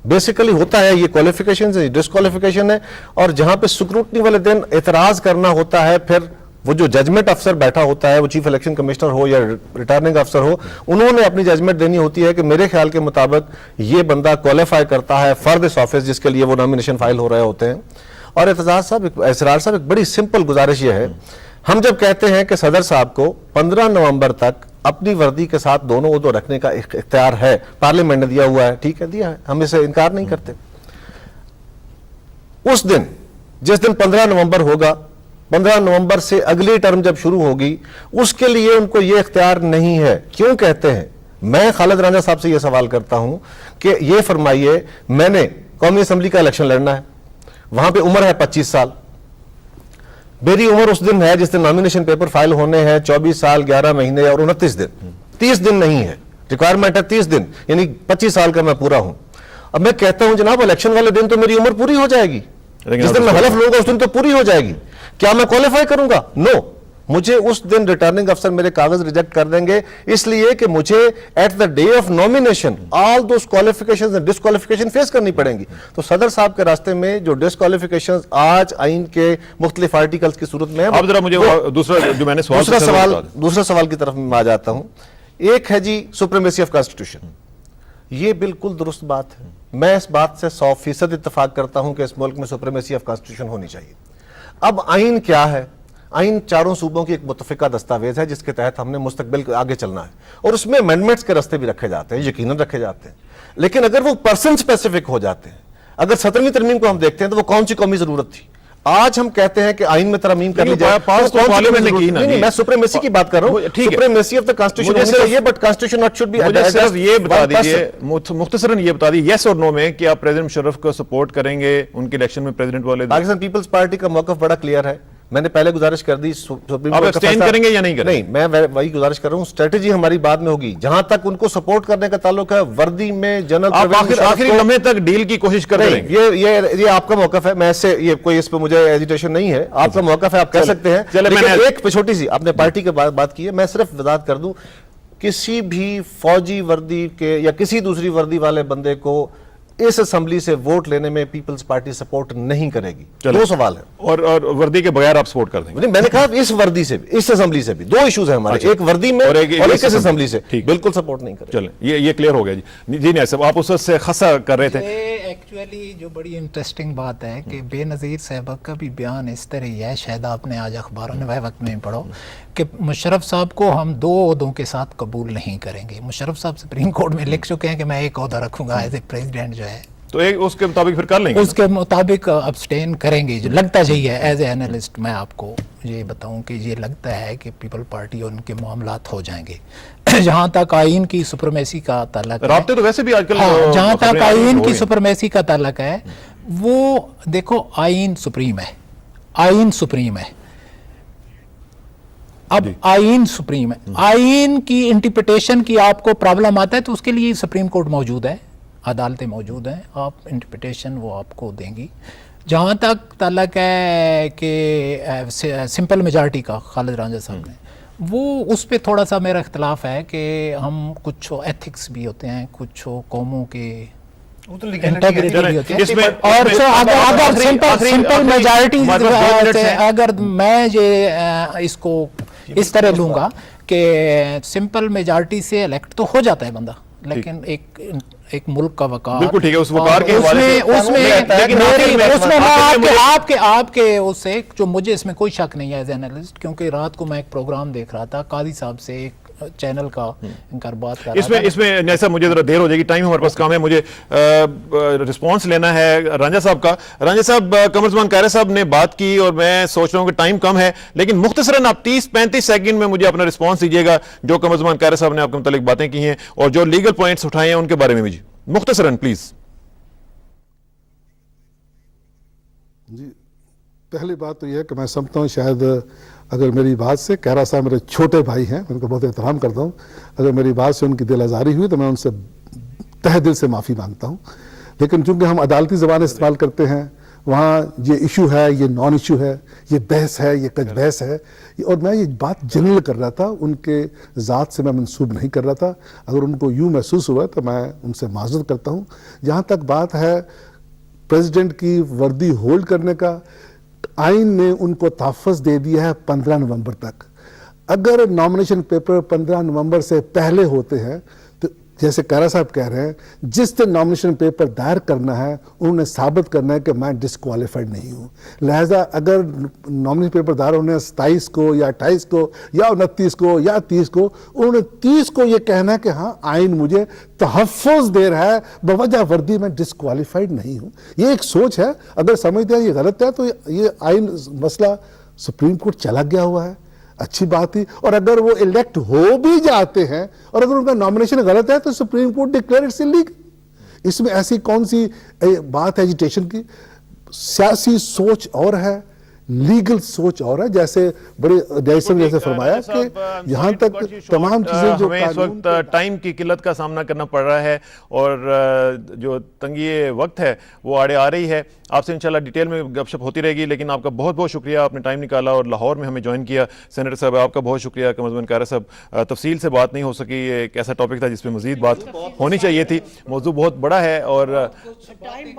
بیسیکلی ہوتا ہے یہ کوالیفیکیشن ہے، ڈسکوالیفیکیشن ہے، اور جہاں پہ سکروٹنی والے دن اعتراض کرنا ہوتا ہے، پھر وہ جو ججمنٹ افسر بیٹھا ہوتا ہے، وہ چیف الیکشن کمشنر ہو یا ریٹرننگ افسر ہو، انہوں نے اپنی ججمنٹ دینی ہوتی ہے کہ میرے خیال کے مطابق یہ بندہ کوالیفائی کرتا ہے فار دس آفس جس کے لیے وہ نامینیشن فائل ہو رہے ہوتے ہیں. اور اسرار صاحب ایک بڑی سمپل گزارش یہ ہے، ہم جب کہتے ہیں کہ صدر صاحب کو 15 نومبر تک اپنی وردی کے ساتھ دونوں عہدوں رکھنے کا اختیار ہے، پارلیمنٹ نے دیا ہوا ہے، ٹھیک ہے دیا ہے، ہم اسے انکار نہیں کرتے. اس دن جس دن 15 نومبر ہوگا، 15 نومبر سے اگلی ٹرم جب شروع ہوگی، اس کے لیے ان کو یہ اختیار نہیں ہے. کیوں کہتے ہیں؟ میں خالد رانجھا صاحب سے یہ سوال کرتا ہوں کہ یہ فرمائیے، میں نے قومی اسمبلی کا الیکشن لڑنا ہے، وہاں پہ عمر ہے 25 سال. میری عمر اس دن ہے جس دن نامینیشن پیپر فائل ہونے ہیں 24 سال 11 مہینے اور 29 دن. 30 دن نہیں ہے، ریکوائرمنٹ ہے 30 دن، یعنی 25 سال کا میں پورا ہوں. اب میں کہتا ہوں جناب الیکشن والے دن تو میری عمر پوری ہو جائے گی، جس دن میں حلف لوں گا اس دن تو پوری ہو جائے گی. کیا میں کوالیفائی کروں گا؟ نو. مجھے اس دن ریٹرننگ افسر میرے کاغذ ریجیکٹ کر دیں گے، اس لیے کہ مجھے at the day of nomination all those qualifications and disqualification face کرنی پڑیں گی. تو صدر صاحب کے راستے میں جو ڈسکوالیفیکیشنز آج آئین کے مختلف آرٹیکلز کی صورت میں اب ذرا مجھے دوسرا جو میں نے دوسرا سوال کی طرف میں آ جاتا ہوں. ایک ہے جی سپریمیسی آف کانسٹیٹیوشن. یہ بالکل درست بات ہے، میں اس بات سے 100% اتفاق کرتا ہوں کہ اس ملک میں سپریمیسی آف کانسٹیٹیوشن ہونی چاہیے. اب آئین کیا ہے؟ آئین چاروں صوبوں کی ایک متفقہ دستاویز ہے جس کے تحت ہم نے مستقبل آگے چلنا ہے، اور اس میں امینڈمنٹس کے راستے بھی رکھے جاتے ہیں، یقیناً رکھے جاتے ہیں. لیکن اگر وہ پرسن اسپیسیفک ہو جاتے ہیں، اگر 17ویں ترمیم کو ہم دیکھتے ہیں تو وہ کون سی قومی ضرورت تھی؟ آج ہم کہتے ہیں کہ آئین میں ترمیم کر لی جائے، میں سپریمیسی کی بات کر رہا ہوں، سپریمیسی آف دی کانسٹیٹیوشن ہونی چاہیے، but constitution not should be. مجھے صرف یہ بتا دیجئے مختصراً یہ بتا دیجئے یس اور نو میں کہ آپ پریزیڈنٹ مشرف کو سپورٹ کریں گے ان کے الیکشن میں پریزیڈنٹ والے؟ پاکستان پیپلز پارٹی کا موقف بڑا کلیئر ہے. میں نے پہلے گزارش کر دی، آپ ایبسٹین کریں گے یا نہیں کریں گے؟ نہیں، میں وہی گزارش کر رہا ہوں، اسٹریٹجی ہماری بعد میں ہوگی. جہاں تک ان کو سپورٹ کرنے کا تعلق ہے، وردی میں جنرل آخری لمحے تک ڈیل کی کوشش کر رہے ہیں. یہ آپ کا موقف ہے، میں سے یہ کوئی اس پہ مجھے ایجیٹیشن نہیں ہے، آپ کا موقف ہے، آپ کہہ سکتے ہیں. لیکن ایک چھوٹی سی آپ نے پارٹی کے بات کی ہے، میں صرف وضاحت کر دوں، کسی بھی فوجی وردی کے یا کسی دوسری وردی والے بندے کو اس اسمبلی سے ووٹ لینے میں پیپلز پارٹی سپورٹ نہیں کرے گی. چلو. 2 سوال ہیں. اور وردی کے بغیر آپ سپورٹ کر دیں گے؟ میں نے کہا اس وردی سے بھی, اس اسمبلی سے بھی 2 ایشوز ہیں ہمارے, ایک وردی میں اور ایک اس اسمبلی سے. بالکل سپورٹ نہیں کرے. چلیں یہ کلیئر ہو گیا جی. جی نہیں صاحب, آپ اس سے خصا کر رہے تھے. ایکچولی جو بڑی انٹرسٹنگ بات ہے کہ بے نظیر صاحبہ کا بھی بیان اس طرح ہی ہے, شاید آپ نے آج اخباروں نے وقت میں پڑھو کہ مشرف صاحب کو ہم 2 عہدوں کے ساتھ قبول نہیں کریں گے. مشرف صاحب سپریم کورٹ میں لکھ چکے ہیں کہ میں ایک عہدہ رکھوں گا ایز اے پریزیڈنٹ جو ہے, تو اس کے مطابق پھر کر لیں گے, اس کے مطابق ابسٹین کریں گے. جو لگتا چاہیے ایز اے اینالسٹ میں آپ کو یہ بتاؤں کہ یہ لگتا ہے کہ پیپل پارٹی اور ان کے معاملات ہو جائیں گے. جہاں تک آئین کی سپرمیسی کا تعلق ہے, رابطے تو ویسے بھی آج کل جہاں تک آئین کی سپرمیسی کا تعلق ہے, وہ دیکھو آئین سپریم ہے, آئین سپریم ہے. اب آئین سپریم ہے, آئین کی انٹرپریٹیشن کی آپ کو پرابلم آتا ہے تو اس کے لیے سپریم کورٹ موجود ہے, عدالتیں موجود ہیں, آپ انٹرپریٹیشن وہ آپ کو دیں گی. جہاں تک تعلق ہے کہ سمپل میجارٹی کا, خالد رانجھا صاحب نے, وہ اس پہ تھوڑا سا میرا اختلاف ہے کہ ہم کچھ ایتھکس بھی ہوتے ہیں, کچھ قوموں کے انٹیگریٹی بھی ہوتے ہیں, اور اگر سمپل میجارٹی اگر میں اس کو اس طرح لوں گا کہ سمپل میجارٹی سے الیکٹ تو ہو جاتا ہے بندہ, لیکن ایک ملک کا وقار, بالکل ٹھیک ہے, اس وقار کے حوالے سے آپ کے اس سے جو مجھے اس میں کوئی شک نہیں ہے ایز اینالسٹ, کیونکہ رات کو میں ایک پروگرام دیکھ رہا تھا قاضی صاحب سے, ایک چینل کا ان کا بات کر رہا تھا. اس میں جیسا مجھے ذرا دیر ہو جائے گی, ٹائم ہمارے پاس کام ہے, مجھے رسپانس لینا ہے رانجھا صاحب کا. رانجھا صاحب, قمر زمان کائرہ صاحب نے بات کی اور میں سوچ رہا ہوں کہ ٹائم کم ہے, لیکن مختصراً آپ 30-35 سیکنڈ میں مجھے اپنا رسپانس دیجیے گا جو قمر زمان کائرہ صاحب نے آپ کے متعلق باتیں کی ہیں اور جو لیگل پوائنٹس اٹھائے ہیں ان کے بارے میں بھی. جی مختصراً پلیز. جی پہلی بات تو یہ ہے کہ میں سمجھتا ہوں شاید اگر میری بات سے, کہرا صاحب میرے چھوٹے بھائی ہیں, میں ان کا بہت احترام کرتا ہوں, اگر میری بات سے ان کی دل آزاری ہوئی تو میں ان سے تہ دل سے معافی مانگتا ہوں. لیکن چونکہ ہم عدالتی زبان استعمال کرتے ہیں, وہاں یہ ایشو ہے, یہ نان ایشو ہے, یہ بحث ہے, یہ کچھ بحث ہے, اور میں یہ بات جنرل کر رہا تھا, ان کے ذات سے میں منسوب نہیں کر رہا تھا. اگر ان کو یوں محسوس ہوا تو میں ان سے معذرت کرتا ہوں. جہاں تک بات ہے پریزیڈنٹ کی وردی ہولڈ کرنے کا, آئین نے ان کو تحفظ دے دیا ہے 15 نومبر تک. اگر نامنیشن پیپر 15 نومبر سے پہلے ہوتے ہیں تو جیسے کائرہ صاحب کہہ رہے ہیں, جس دن نامنیشن پیپر دائر کرنا ہے انہوں نے ثابت کرنا ہے کہ میں ڈسکوالیفائڈ نہیں ہوں. لہذا اگر نامنیشن پیپر دائر ہونے 27 کو یا 28 کو یا 29 کو یا 30 کو, انہوں نے 30 کو یہ کہنا ہے کہ ہاں آئین مجھے تحفظ دے رہا ہے, بوجہ وردی میں ڈسکوالیفائڈ نہیں ہوں. یہ ایک سوچ ہے, اگر سمجھتے ہیں یہ غلط ہے تو یہ آئین مسئلہ سپریم کورٹ چلا گیا ہوا ہے, اچھی بات ہی. اور اگر وہ الیکٹ ہو بھی جاتے ہیں اور اگر ان کا نامنیشن غلط ہے تو supreme court declare it's illegal. اس میں ایسی کون سی بات ہے ایجیٹیشن کی؟ سیاسی سوچ اور ہے, لیگل سوچ اور ہے. جیسے بڑے جیسے جیسے فرمایا کہ یہاں تک تمام چیزیں جو ہمیں اس وقت ٹائم کی قلت کا سامنا کرنا پڑ رہا ہے اور جو تنگی وقت ہے وہ آڑے آ رہی ہے. آپ سے انشاءاللہ ڈیٹیل میں گپ شپ ہوتی رہے گی, لیکن آپ کا بہت بہت شکریہ, آپ نے ٹائم نکالا اور لاہور میں ہمیں جوائن کیا. سینیٹر صاحب آپ کا بہت شکریہ. قمر زمان کائرہ صاحب تفصیل سے بات نہیں ہو سکی, یہ ایک ایسا ٹاپک تھا جس پہ مزید بات ہونی چاہیے تھی, موضوع بہت بڑا ہے. اور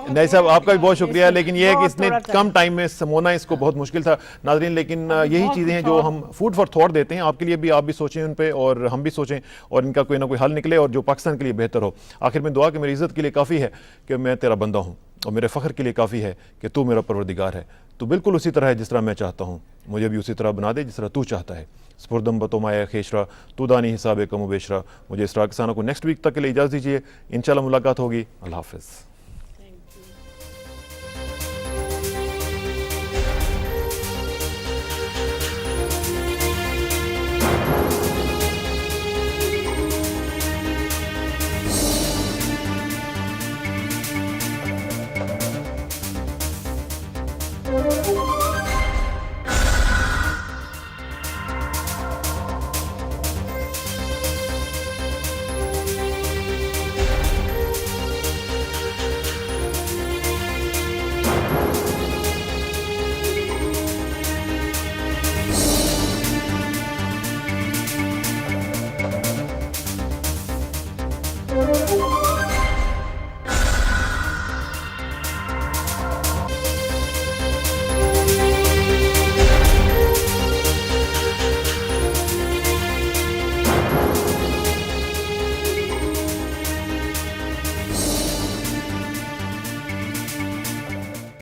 نہیں صاحب آپ کا بھی بہت شکریہ, لیکن یہ ہے کہ اس نے کم ٹائم میں سمونا اس کو بہت مشکل تھا ناظرین. لیکن یہی چیزیں ہیں جو ہم فوڈ فار تھاٹ دیتے ہیں آپ کے لیے بھی, آپ بھی سوچیں ان پہ اور ہم بھی سوچیں اور ان کا کوئی نہ کوئی حل نکلے اور جو پاکستان کے لیے بہتر ہو. آخر میں دعا کہ میری عزت کے لیے کافی ہے کہ میں تیرا بندہ ہوں, اور میرے فخر کے لیے کافی ہے کہ تو میرا پروردگار ہے. تو بالکل اسی طرح ہے جس طرح میں چاہتا ہوں, مجھے بھی اسی طرح بنا دے جس طرح تو چاہتا ہے. سپردم بتومائے خیشرا تو دانی حساب کم و بیشرا. مجھے اسرار کسانوں کو نیکسٹ ویک تک کے لیے اجازت دیجیے, انشاءاللہ ملاقات ہوگی. اللہ حافظ.